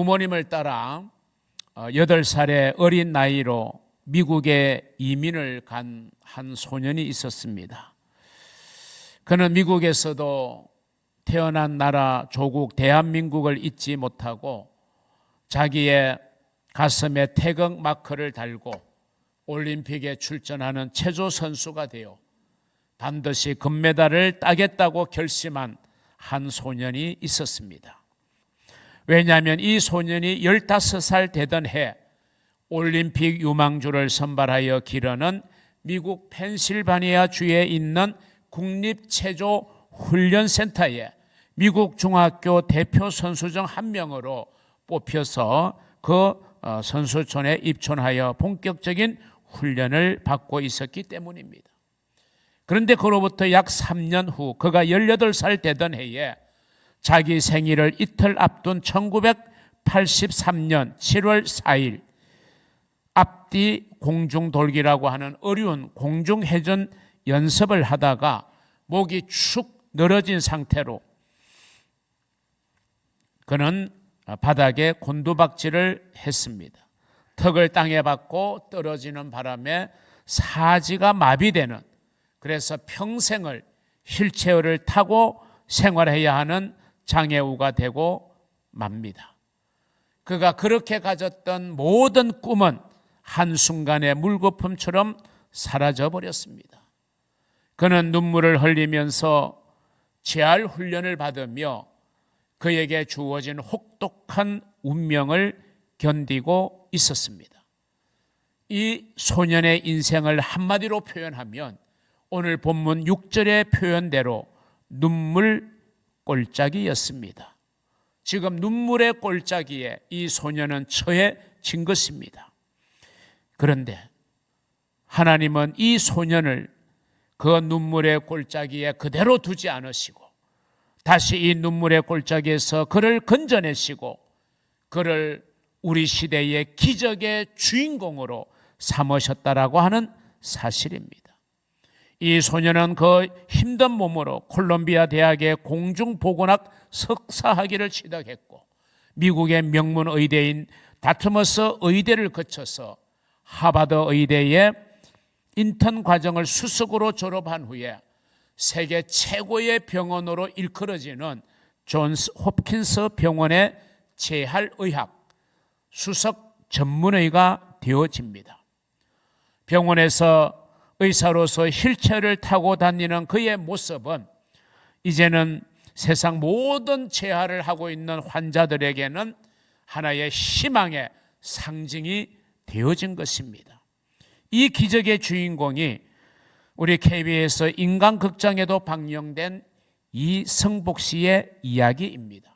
부모님을 따라 8살의 어린 나이로 미국에 이민을 간 한 소년이 있었습니다. 그는 미국에서도 태어난 나라 조국 대한민국을 잊지 못하고 자기의 가슴에 태극 마크를 달고 올림픽에 출전하는 체조 선수가 되어 반드시 금메달을 따겠다고 결심한 한 소년이 있었습니다. 왜냐하면 이 소년이 15살 되던 해 올림픽 유망주를 선발하여 기르는 미국 펜실바니아 주에 있는 국립체조훈련센터에 미국 중학교 대표 선수 중 한 명으로 뽑혀서 그 선수촌에 입촌하여 본격적인 훈련을 받고 있었기 때문입니다. 그런데 그로부터 약 3년 후 그가 18살 되던 해에 자기 생일을 이틀 앞둔 1983년 7월 4일 앞뒤 공중돌기라고 하는 어려운 공중회전 연습을 하다가 목이 축 늘어진 상태로 그는 바닥에 곤두박질을 했습니다. 턱을 땅에 박고 떨어지는 바람에 사지가 마비되는, 그래서 평생을 휠체어를 타고 생활해야 하는 장애우가 되고 맙니다. 그가 그렇게 가졌던 모든 꿈은 한순간에 물거품처럼 사라져 버렸습니다. 그는 눈물을 흘리면서 재활 훈련을 받으며 그에게 주어진 혹독한 운명을 견디고 있었습니다. 이 소년의 인생을 한마디로 표현하면 오늘 본문 6절의 표현대로 눈물 꼴짜기였습니다. 지금 눈물의 꼴짜기에 이 소년은 처해진 것입니다. 그런데 하나님은 이 소년을 그 눈물의 꼴짜기에 그대로 두지 않으시고 다시 이 눈물의 꼴짜기에서 그를 건져내시고 그를 우리 시대의 기적의 주인공으로 삼으셨다라고 하는 사실입니다. 이 소년은 그 힘든 몸으로 콜롬비아 대학의 공중보건학 석사학위를 취득했고 미국의 명문 의대인 다트머스 의대를 거쳐서 하버드 의대의 인턴 과정을 수석으로 졸업한 후에 세계 최고의 병원으로 일컬어지는 존스 홉킨스 병원의 재활의학 수석 전문의가 되어집니다. 병원에서 의사로서 휠체어를 타고 다니는 그의 모습은 이제는 세상 모든 재활을 하고 있는 환자들에게는 하나의 희망의 상징이 되어진 것입니다. 이 기적의 주인공이 우리 KBS 인간극장에도 방영된 이성복 씨의 이야기입니다.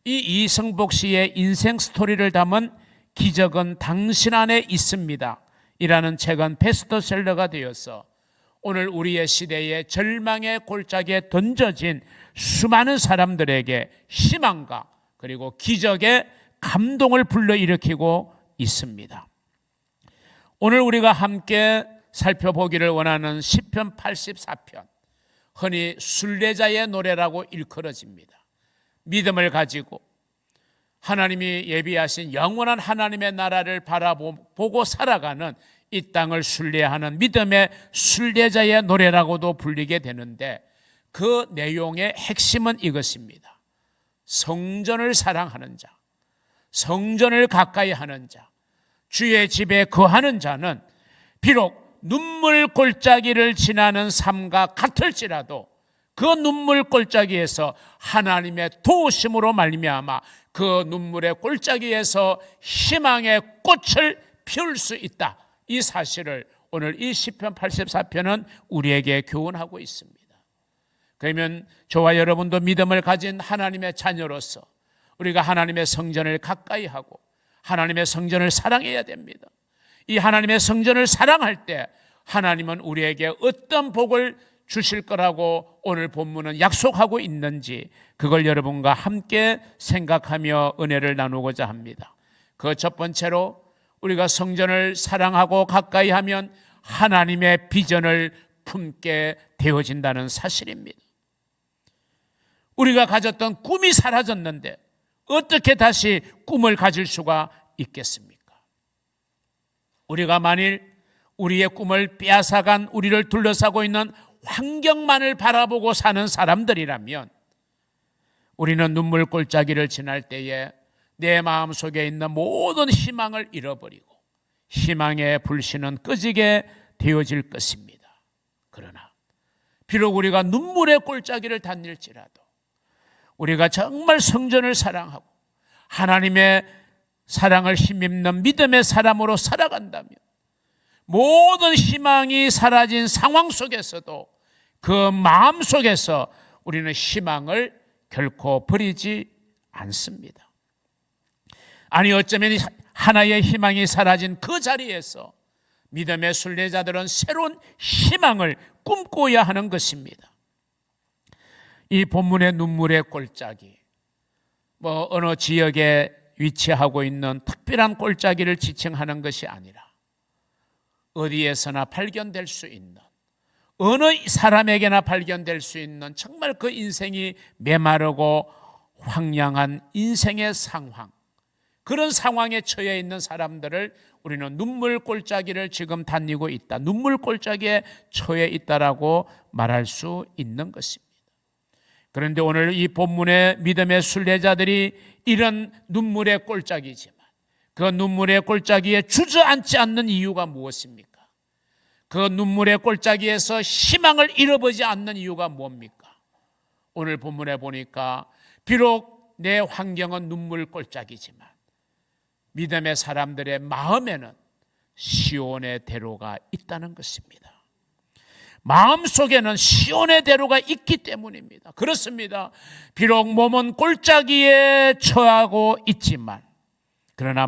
이 이성복 씨의 인생 스토리를 담은 기적은 당신 안에 있습니다 이라는 책은 베스트셀러가 되어서 오늘 우리의 시대의 절망의 골짜기에 던져진 수많은 사람들에게 희망과 그리고 기적의 감동을 불러일으키고 있습니다. 오늘 우리가 함께 살펴보기를 원하는 시편 84편, 흔히 순례자의 노래라고 일컬어집니다. 믿음을 가지고 하나님이 예비하신 영원한 하나님의 나라를 바라보고 살아가는 이 땅을 순례하는 믿음의 순례자의 노래라고도 불리게 되는데 그 내용의 핵심은 이것입니다. 성전을 사랑하는 자, 성전을 가까이 하는 자, 주의 집에 거하는 자는 비록 눈물 골짜기를 지나는 삶과 같을지라도 그 눈물 골짜기에서 하나님의 도우심으로 말미암아 그 눈물의 골짜기에서 희망의 꽃을 피울 수 있다. 이 사실을 오늘 이 시편 84편은 우리에게 교훈하고 있습니다. 그러면 저와 여러분도 믿음을 가진 하나님의 자녀로서 우리가 하나님의 성전을 가까이 하고 하나님의 성전을 사랑해야 됩니다. 이 하나님의 성전을 사랑할 때 하나님은 우리에게 어떤 복을 주실 거라고 오늘 본문은 약속하고 있는지 그걸 여러분과 함께 생각하며 은혜를 나누고자 합니다. 그 첫 번째로 우리가 성전을 사랑하고 가까이 하면 하나님의 비전을 품게 되어진다는 사실입니다. 우리가 가졌던 꿈이 사라졌는데 어떻게 다시 꿈을 가질 수가 있겠습니까? 우리가 만일 우리의 꿈을 빼앗아간 우리를 둘러싸고 있는 환경만을 바라보고 사는 사람들이라면 우리는 눈물 골짜기를 지날 때에 내 마음속에 있는 모든 희망을 잃어버리고 희망의 불씨는 꺼지게 되어질 것입니다. 그러나 비록 우리가 눈물의 골짜기를 다닐지라도 우리가 정말 성전을 사랑하고 하나님의 사랑을 힘입는 믿음의 사람으로 살아간다면 모든 희망이 사라진 상황 속에서도 그 마음 속에서 우리는 희망을 결코 버리지 않습니다. 아니 어쩌면 하나의 희망이 사라진 그 자리에서 믿음의 순례자들은 새로운 희망을 꿈꿔야 하는 것입니다. 이 본문의 눈물의 골짜기, 어느 지역에 위치하고 있는 특별한 골짜기를 지칭하는 것이 아니라 어디에서나 발견될 수 있는, 어느 사람에게나 발견될 수 있는 정말 그 인생이 메마르고 황량한 인생의 상황, 그런 상황에 처해 있는 사람들을 우리는 눈물 골짜기를 지금 다니고 있다, 눈물 골짜기에 처해 있다라고 말할 수 있는 것입니다. 그런데 오늘 이 본문의 믿음의 순례자들이 이런 눈물의 골짜기지만 그 눈물의 골짜기에 주저앉지 않는 이유가 무엇입니까? 그 눈물의 골짜기에서 희망을 잃어버리지 않는 이유가 뭡니까? 오늘 본문에 보니까 비록 내 환경은 눈물 골짜기지만 믿음의 사람들의 마음에는 시온의 대로가 있다는 것입니다. 마음속에는 시온의 대로가 있기 때문입니다. 그렇습니다. 비록 몸은 골짜기에 처하고 있지만 그러나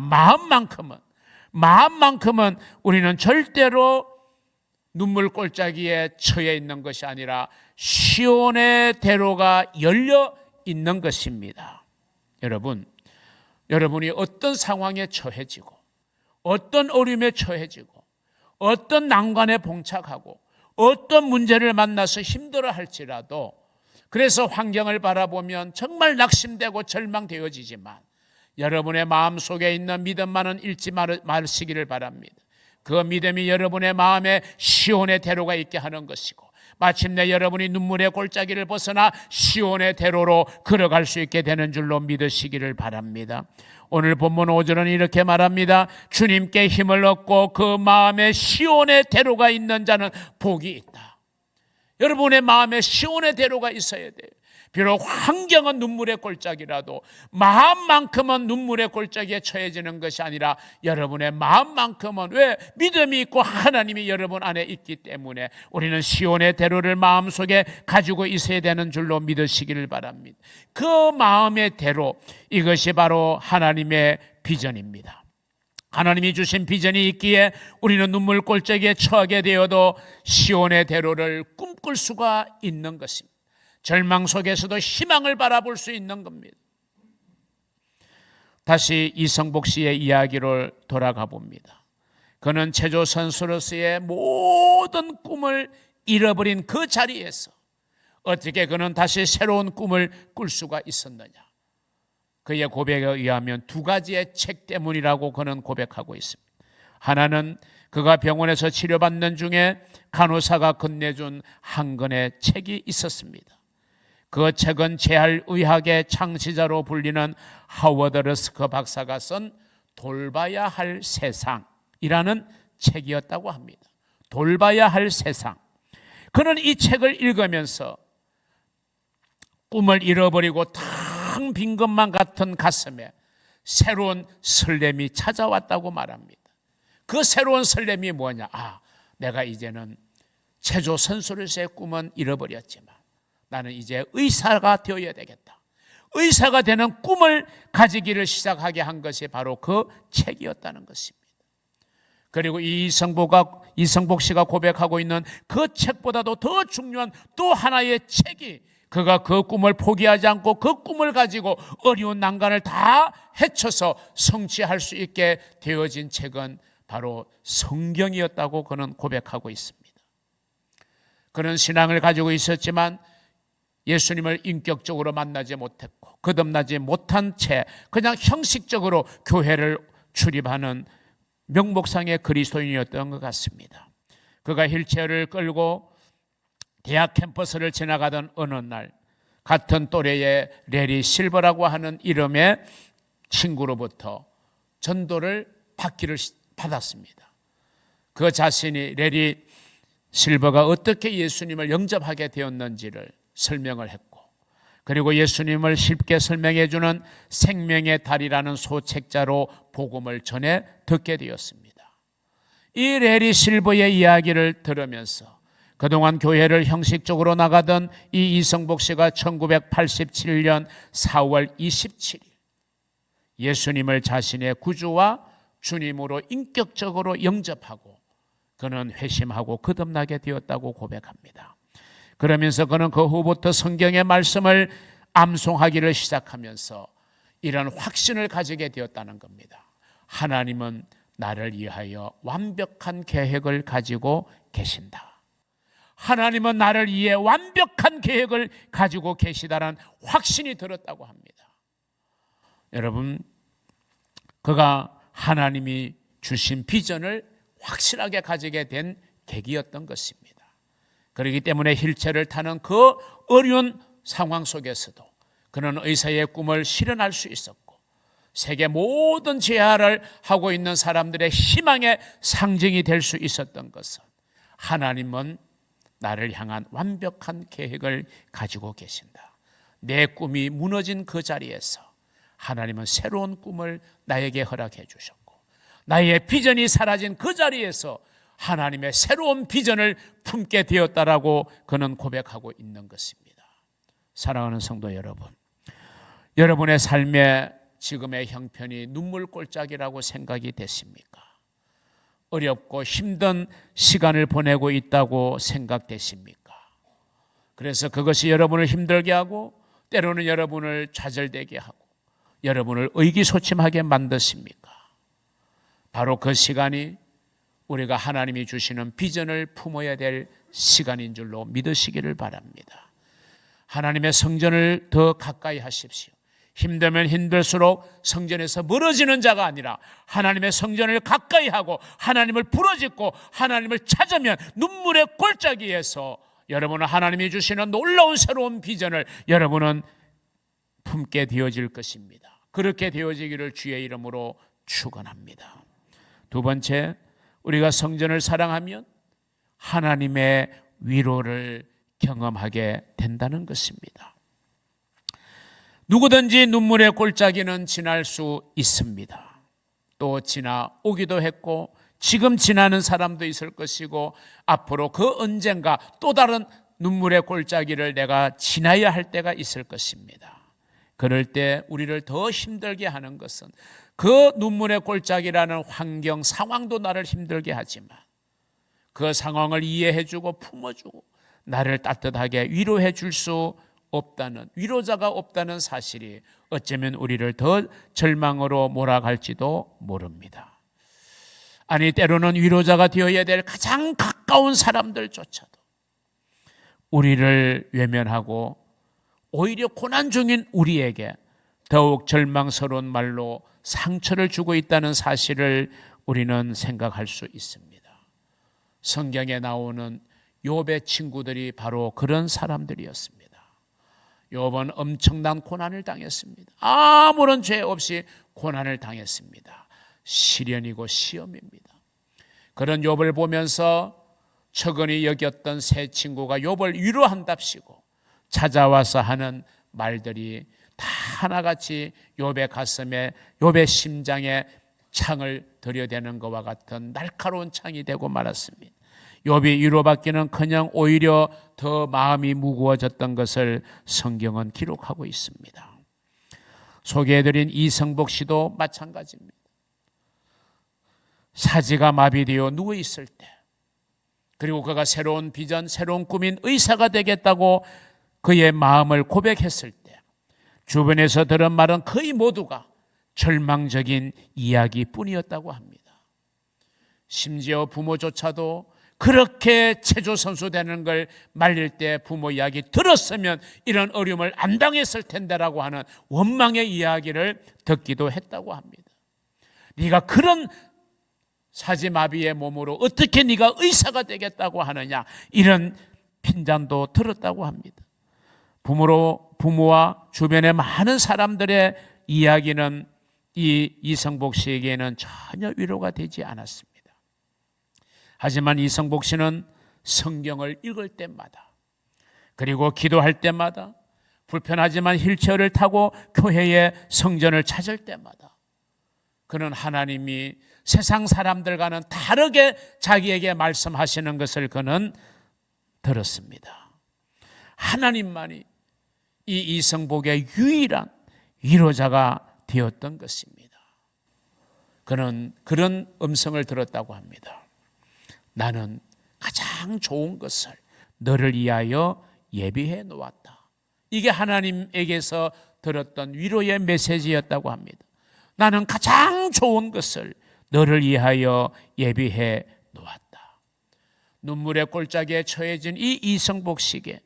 마음만큼은 우리는 절대로 눈물 골짜기에 처해 있는 것이 아니라 시온의 대로가 열려 있는 것입니다. 여러분이 어떤 상황에 처해지고 어떤 어려움에 처해지고 어떤 난관에 봉착하고 어떤 문제를 만나서 힘들어 할지라도 그래서 환경을 바라보면 정말 낙심되고 절망되어지지만 여러분의 마음속에 있는 믿음만은 잃지 마시기를 바랍니다. 그 믿음이 여러분의 마음에 시온의 대로가 있게 하는 것이고 마침내 여러분이 눈물의 골짜기를 벗어나 시온의 대로로 걸어갈 수 있게 되는 줄로 믿으시기를 바랍니다. 오늘 본문 5절은 이렇게 말합니다. 주님께 힘을 얻고 그 마음에 시온의 대로가 있는 자는 복이 있다. 여러분의 마음에 시온의 대로가 있어야 돼요. 비록 환경은 눈물의 골짜기라도 마음만큼은 눈물의 골짜기에 처해지는 것이 아니라 여러분의 마음만큼은 왜? 믿음이 있고 하나님이 여러분 안에 있기 때문에 우리는 시온의 대로를 마음속에 가지고 있어야 되는 줄로 믿으시기를 바랍니다. 그 마음의 대로, 이것이 바로 하나님의 비전입니다. 하나님이 주신 비전이 있기에 우리는 눈물 골짜기에 처하게 되어도 시온의 대로를 꿈꿀 수가 있는 것입니다. 절망 속에서도 희망을 바라볼 수 있는 겁니다. 다시 이성복 씨의 이야기를 돌아가 봅니다. 그는 체조 선수로서의 모든 꿈을 잃어버린 그 자리에서 어떻게 그는 다시 새로운 꿈을 꿀 수가 있었느냐? 그의 고백에 의하면 두 가지의 책 때문이라고 그는 고백하고 있습니다. 하나는 그가 병원에서 치료받는 중에 간호사가 건네준 한 권의 책이 있었습니다. 그 책은 재활의학의 창시자로 불리는 하워드 러스커 박사가 쓴 돌봐야 할 세상이라는 책이었다고 합니다. 돌봐야 할 세상. 그는 이 책을 읽으면서 꿈을 잃어버리고 텅 빈 것만 같은 가슴에 새로운 설렘이 찾아왔다고 말합니다. 그 새로운 설렘이 뭐냐? 내가 이제는 체조 선수로서의 꿈은 잃어버렸지만 나는 이제 의사가 되어야 되겠다. 의사가 되는 꿈을 가지기를 시작하게 한 것이 바로 그 책이었다는 것입니다. 그리고 이성복 씨가 고백하고 있는 그 책보다도 더 중요한 또 하나의 책이, 그가 그 꿈을 포기하지 않고 그 꿈을 가지고 어려운 난관을 다 헤쳐서 성취할 수 있게 되어진 책은 바로 성경이었다고 그는 고백하고 있습니다. 그는 신앙을 가지고 있었지만 예수님을 인격적으로 만나지 못했고 거듭나지 못한 채 그냥 형식적으로 교회를 출입하는 명목상의 그리스도인이었던 것 같습니다. 그가 휠체어를 끌고 대학 캠퍼스를 지나가던 어느 날 같은 또래의 레리 실버라고 하는 이름의 친구로부터 전도를 받았습니다. 그 자신이 레리 실버가 어떻게 예수님을 영접하게 되었는지를 설명을 했고, 그리고 예수님을 쉽게 설명해 주는 생명의 달이라는 소책자로 복음을 전해 듣게 되었습니다. 이 레리 실버의 이야기를 들으면서 그동안 교회를 형식적으로 나가던 이 이성복 씨가 1987년 4월 27일 예수님을 자신의 구주와 주님으로 인격적으로 영접하고 그는 회심하고 거듭나게 되었다고 고백합니다. 그러면서 그는 그 후부터 성경의 말씀을 암송하기를 시작하면서 이런 확신을 가지게 되었다는 겁니다. 하나님은 나를 위하여 완벽한 계획을 가지고 계신다. 하나님은 나를 위해 완벽한 계획을 가지고 계시다는 확신이 들었다고 합니다. 여러분, 그가 하나님이 주신 비전을 확실하게 가지게 된 계기였던 것입니다. 그렇기 때문에 휠체어를 타는 그 어려운 상황 속에서도 그는 의사의 꿈을 실현할 수 있었고, 세계 모든 재활을 하고 있는 사람들의 희망의 상징이 될 수 있었던 것은 하나님은 나를 향한 완벽한 계획을 가지고 계신다. 내 꿈이 무너진 그 자리에서 하나님은 새로운 꿈을 나에게 허락해 주셨고, 나의 비전이 사라진 그 자리에서 하나님의 새로운 비전을 품게 되었다라고 그는 고백하고 있는 것입니다. 사랑하는 성도 여러분, 여러분의 삶의 지금의 형편이 눈물골짜기라고 생각이 되십니까? 어렵고 힘든 시간을 보내고 있다고 생각되십니까? 그래서 그것이 여러분을 힘들게 하고 때로는 여러분을 좌절되게 하고 여러분을 의기소침하게 만드십니까? 바로 그 시간이 우리가 하나님이 주시는 비전을 품어야 될 시간인 줄로 믿으시기를 바랍니다. 하나님의 성전을 더 가까이 하십시오. 힘들면 힘들수록 성전에서 멀어지는 자가 아니라 하나님의 성전을 가까이 하고 하나님을 부르짖고 하나님을 찾으면 눈물의 골짜기에서 여러분은 하나님이 주시는 놀라운 새로운 비전을 여러분은 품게 되어질 것입니다. 그렇게 되어지기를 주의 이름으로 축원합니다. 두 번째, 우리가 성전을 사랑하면 하나님의 위로를 경험하게 된다는 것입니다. 누구든지 눈물의 골짜기는 지날 수 있습니다. 또 지나오기도 했고 지금 지나는 사람도 있을 것이고 앞으로 그 언젠가 또 다른 눈물의 골짜기를 내가 지나야 할 때가 있을 것입니다. 그럴 때 우리를 더 힘들게 하는 것은 그 눈물의 골짜기라는 환경, 상황도 나를 힘들게 하지만 그 상황을 이해해주고 품어주고 나를 따뜻하게 위로해 줄 수 없다는, 위로자가 없다는 사실이 어쩌면 우리를 더 절망으로 몰아갈지도 모릅니다. 아니, 때로는 위로자가 되어야 될 가장 가까운 사람들조차도 우리를 외면하고 오히려 고난 중인 우리에게 더욱 절망스러운 말로 상처를 주고 있다는 사실을 우리는 생각할 수 있습니다. 성경에 나오는 욥의 친구들이 바로 그런 사람들이었습니다. 욥은 엄청난 고난을 당했습니다. 아무런 죄 없이 고난을 당했습니다. 시련이고 시험입니다. 그런 욥을 보면서 처근히 여겼던 세 친구가 욥을 위로한답시고 찾아와서 하는 말들이 다 하나같이 욥의 가슴에, 욥의 심장에 창을 들여대는 것과 같은 날카로운 창이 되고 말았습니다. 욥이 위로받기는커녕 오히려 더 마음이 무거워졌던 것을 성경은 기록하고 있습니다. 소개해드린 이성복 씨도 마찬가지입니다. 사지가 마비되어 누워있을 때, 그리고 그가 새로운 비전, 새로운 꿈인 의사가 되겠다고 그의 마음을 고백했을 때 주변에서 들은 말은 거의 모두가 절망적인 이야기뿐이었다고 합니다. 심지어 부모조차도 그렇게 체조 선수 되는 걸 말릴 때 부모 이야기 들었으면 이런 어려움을 안 당했을 텐데라고 하는 원망의 이야기를 듣기도 했다고 합니다. 네가 그런 사지마비의 몸으로 어떻게 네가 의사가 되겠다고 하느냐, 이런 핀잔도 들었다고 합니다. 부모와 주변의 많은 사람들의 이야기는 이 이성복 씨에게는 전혀 위로가 되지 않았습니다. 하지만 이성복 씨는 성경을 읽을 때마다, 그리고 기도할 때마다, 불편하지만 휠체어를 타고 교회의 성전을 찾을 때마다 그는 하나님이 세상 사람들과는 다르게 자기에게 말씀하시는 것을 그는 들었습니다. 하나님만이 이 이성복의 유일한 위로자가 되었던 것입니다. 그는 그런 음성을 들었다고 합니다. 나는 가장 좋은 것을 너를 위하여 예비해 놓았다. 이게 하나님에게서 들었던 위로의 메시지였다고 합니다. 나는 가장 좋은 것을 너를 위하여 예비해 놓았다. 눈물의 골짜기에 처해진 이 이성복 씨에게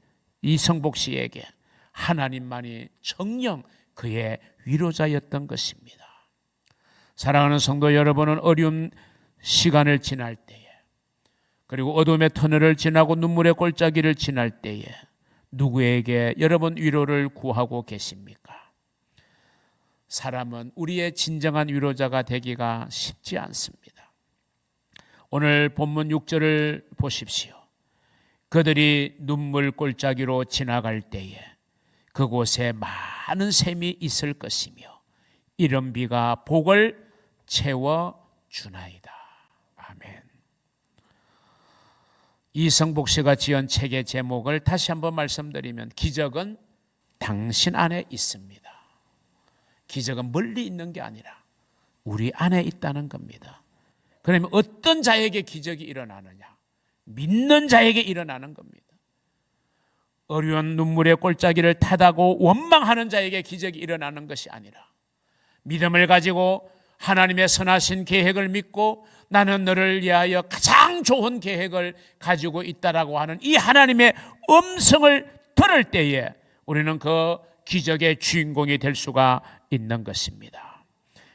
하나님만이 정녕 그의 위로자였던 것입니다. 사랑하는 성도 여러분은 어려운 시간을 지날 때에, 그리고 어둠의 터널을 지나고 눈물의 골짜기를 지날 때에 누구에게 여러분 위로를 구하고 계십니까? 사람은 우리의 진정한 위로자가 되기가 쉽지 않습니다. 오늘 본문 6절을 보십시오. 그들이 눈물 골짜기로 지나갈 때에 그곳에 많은 샘이 있을 것이며 이른 비가 복을 채워주나이다. 아멘. 이성복 씨가 지은 책의 제목을 다시 한번 말씀드리면, 기적은 당신 안에 있습니다. 기적은 멀리 있는 게 아니라 우리 안에 있다는 겁니다. 그러면 어떤 자에게 기적이 일어나느냐? 믿는 자에게 일어나는 겁니다. 어려운 눈물의 골짜기를 타다고 원망하는 자에게 기적이 일어나는 것이 아니라, 믿음을 가지고 하나님의 선하신 계획을 믿고 나는 너를 위하여 가장 좋은 계획을 가지고 있다라고 하는 이 하나님의 음성을 들을 때에 우리는 그 기적의 주인공이 될 수가 있는 것입니다.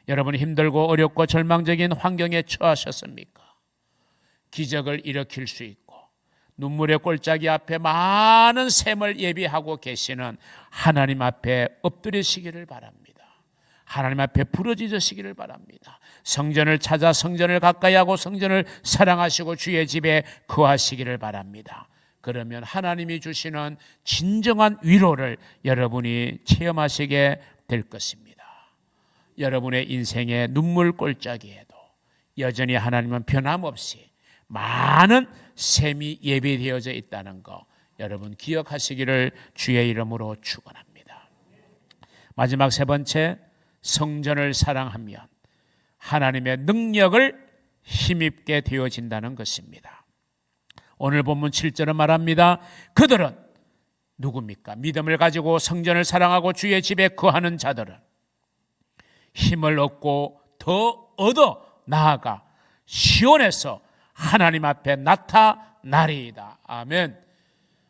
여러분, 힘들고 어렵고 절망적인 환경에 처하셨습니까? 기적을 일으킬 수 있고 눈물의 골짜기 앞에 많은 샘을 예비하고 계시는 하나님 앞에 엎드리시기를 바랍니다. 하나님 앞에 부르짖으시기를 바랍니다. 성전을 찾아 성전을 가까이 하고 성전을 사랑하시고 주의 집에 거하시기를 바랍니다. 그러면 하나님이 주시는 진정한 위로를 여러분이 체험하시게 될 것입니다. 여러분의 인생의 눈물 골짜기에도 여전히 하나님은 변함없이 많은 샘이 예비되어져 있다는 거 여러분 기억하시기를 주의 이름으로 축원합니다. 마지막 세 번째, 성전을 사랑하면 하나님의 능력을 힘입게 되어진다는 것입니다. 오늘 본문 7절은 말합니다. 그들은 누굽니까? 믿음을 가지고 성전을 사랑하고 주의 집에 거하는 자들은 힘을 얻고 더 얻어 나아가 시온에서 하나님 앞에 나타나리이다. 아멘.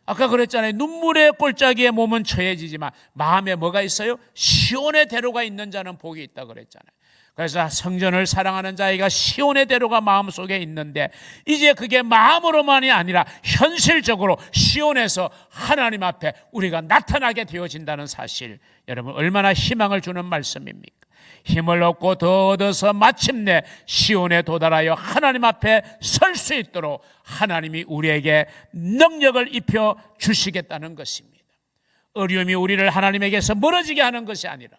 아까 그랬잖아요. 눈물의 골짜기에 몸은 처해지지만 마음에 뭐가 있어요? 시온의 대로가 있는 자는 복이 있다 그랬잖아요. 그래서 성전을 사랑하는 자에게 시온의 대로가 마음속에 있는데 이제 그게 마음으로만이 아니라 현실적으로 시온에서 하나님 앞에 우리가 나타나게 되어진다는 사실, 여러분 얼마나 희망을 주는 말씀입니까? 힘을 얻고 더 얻어서 마침내 시온에 도달하여 하나님 앞에 설 수 있도록 하나님이 우리에게 능력을 입혀 주시겠다는 것입니다. 어려움이 우리를 하나님에게서 멀어지게 하는 것이 아니라,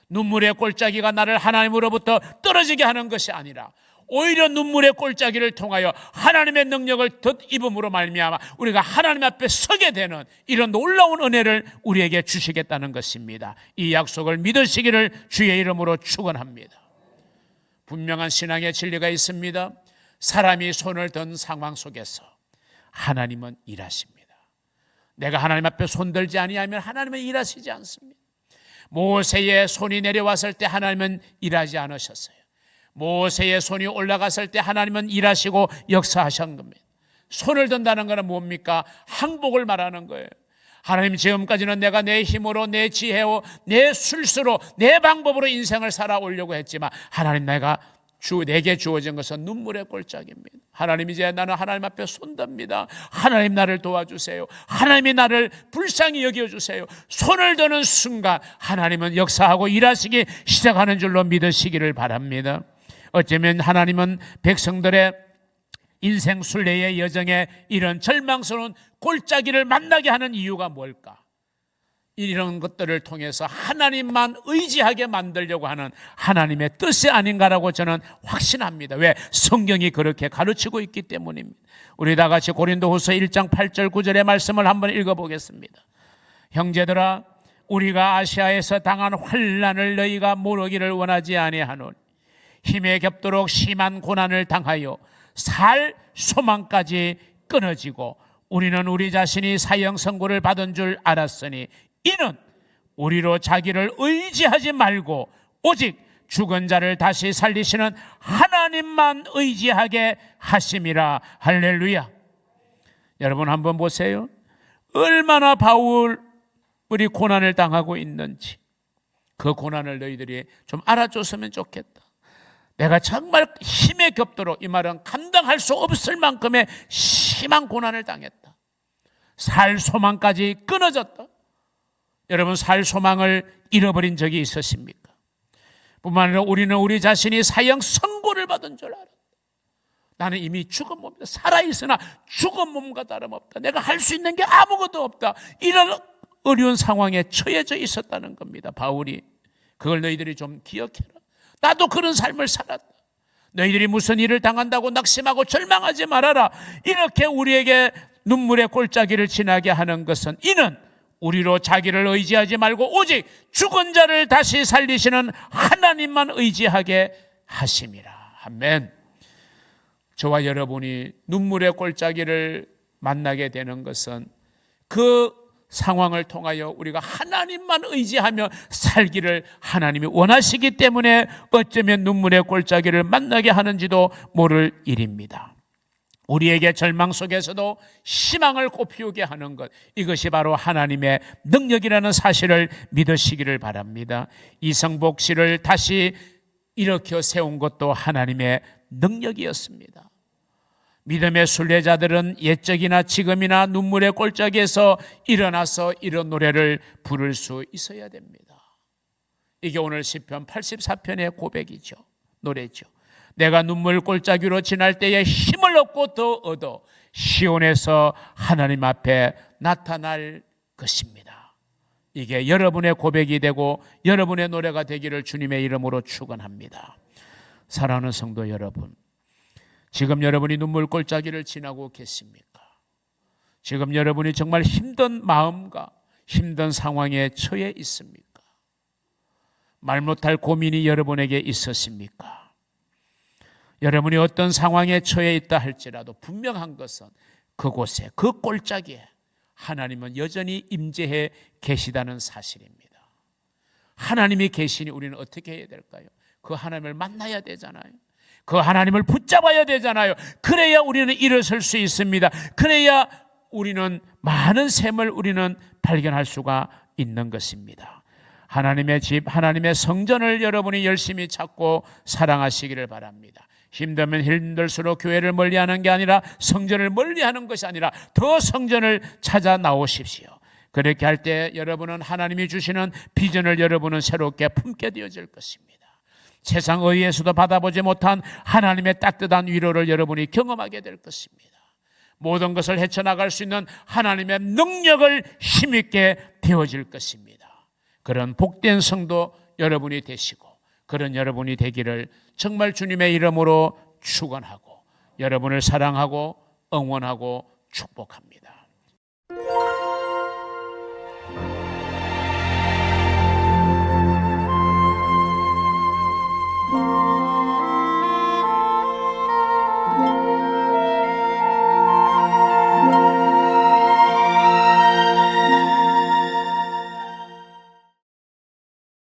눈물의 골짜기가 나를 하나님으로부터 떨어지게 하는 것이 아니라, 오히려 눈물의 골짜기를 통하여 하나님의 능력을 덧입음으로 말미암아 우리가 하나님 앞에 서게 되는 이런 놀라운 은혜를 우리에게 주시겠다는 것입니다. 이 약속을 믿으시기를 주의 이름으로 축원합니다. 분명한 신앙의 진리가 있습니다. 사람이 손을 든 상황 속에서 하나님은 일하십니다. 내가 하나님 앞에 손들지 아니하면 하나님은 일하시지 않습니다. 모세의 손이 내려왔을 때 하나님은 일하지 않으셨어요. 모세의 손이 올라갔을 때 하나님은 일하시고 역사하신 겁니다. 손을 든다는 것은 뭡니까? 항복을 말하는 거예요. 하나님, 지금까지는 내가 내 힘으로, 내 지혜로, 내 술수로, 내 방법으로 인생을 살아오려고 했지만 하나님, 내게 주어진 것은 눈물의 꼴짝입니다. 하나님, 이제 나는 하나님 앞에 손듭니다. 하나님, 나를 도와주세요. 하나님이 나를 불쌍히 여겨주세요. 손을 드는 순간 하나님은 역사하고 일하시기 시작하는 줄로 믿으시기를 바랍니다. 어쩌면 하나님은 백성들의 인생 순례의 여정에 이런 절망스러운 골짜기를 만나게 하는 이유가 뭘까? 이런 것들을 통해서 하나님만 의지하게 만들려고 하는 하나님의 뜻이 아닌가라고 저는 확신합니다. 왜? 성경이 그렇게 가르치고 있기 때문입니다. 우리 다 같이 고린도후서 1장 8절 9절의 말씀을 한번 읽어보겠습니다. 형제들아, 우리가 아시아에서 당한 환난을 너희가 모르기를 원하지 아니하노니 힘에 겹도록 심한 고난을 당하여 살 소망까지 끊어지고 우리는 우리 자신이 사형 선고를 받은 줄 알았으니 이는 우리로 자기를 의지하지 말고 오직 죽은 자를 다시 살리시는 하나님만 의지하게 하심이라. 할렐루야. 여러분 한번 보세요. 얼마나 바울이 고난을 당하고 있는지 그 고난을 너희들이 좀 알아줬으면 좋겠다. 내가 정말 힘에 겹도록, 이 말은 감당할 수 없을 만큼의 심한 고난을 당했다. 살 소망까지 끊어졌다. 여러분, 살 소망을 잃어버린 적이 있으십니까? 뿐만 아니라 우리는 우리 자신이 사형 선고를 받은 줄 알았다. 나는 이미 죽은 몸이다. 살아있으나 죽은 몸과 다름없다. 내가 할 수 있는 게 아무것도 없다. 이런 어려운 상황에 처해져 있었다는 겁니다. 바울이. 그걸 너희들이 좀 기억해라. 나도 그런 삶을 살았다. 너희들이 무슨 일을 당한다고 낙심하고 절망하지 말아라. 이렇게 우리에게 눈물의 골짜기를 지나게 하는 것은 이는 우리로 자기를 의지하지 말고 오직 죽은 자를 다시 살리시는 하나님만 의지하게 하심이라. 아멘. 저와 여러분이 눈물의 골짜기를 만나게 되는 것은 그 상황을 통하여 우리가 하나님만 의지하며 살기를 하나님이 원하시기 때문에 어쩌면 눈물의 골짜기를 만나게 하는지도 모를 일입니다. 우리에게 절망 속에서도 희망을 꽃피우게 하는 것, 이것이 바로 하나님의 능력이라는 사실을 믿으시기를 바랍니다. 이성복 씨를 다시 일으켜 세운 것도 하나님의 능력이었습니다. 믿음의 순례자들은 옛적이나 지금이나 눈물의 골짜기에서 일어나서 이런 노래를 부를 수 있어야 됩니다. 이게 오늘 시편 84편의 고백이죠. 노래죠. 내가 눈물 골짜기로 지날 때에 힘을 얻고 더 얻어 시온에서 하나님 앞에 나타날 것입니다. 이게 여러분의 고백이 되고 여러분의 노래가 되기를 주님의 이름으로 축원합니다. 사랑하는 성도 여러분, 지금 여러분이 눈물 골짜기를 지나고 계십니까? 지금 여러분이 정말 힘든 마음과 힘든 상황에 처해 있습니까? 말 못할 고민이 여러분에게 있으십니까? 여러분이 어떤 상황에 처해 있다 할지라도 분명한 것은 그곳에, 그 골짜기에 하나님은 여전히 임재해 계시다는 사실입니다. 하나님이 계시니 우리는 어떻게 해야 될까요? 그 하나님을 만나야 되잖아요. 그 하나님을 붙잡아야 되잖아요. 그래야 우리는 일어설 수 있습니다. 그래야 우리는 많은 샘을 우리는 발견할 수가 있는 것입니다. 하나님의 집, 하나님의 성전을 여러분이 열심히 찾고 사랑하시기를 바랍니다. 힘들면 힘들수록 교회를 멀리하는 게 아니라, 성전을 멀리하는 것이 아니라 더 성전을 찾아 나오십시오. 그렇게 할 때 여러분은 하나님이 주시는 비전을 여러분은 새롭게 품게 되어질 것입니다. 세상 어디에서도 받아보지 못한 하나님의 따뜻한 위로를 여러분이 경험하게 될 것입니다. 모든 것을 헤쳐나갈 수 있는 하나님의 능력을 힘있게 되어질 것입니다. 그런 복된 성도 여러분이 되시고 그런 여러분이 되기를 정말 주님의 이름으로 축원하고 여러분을 사랑하고 응원하고 축복합니다.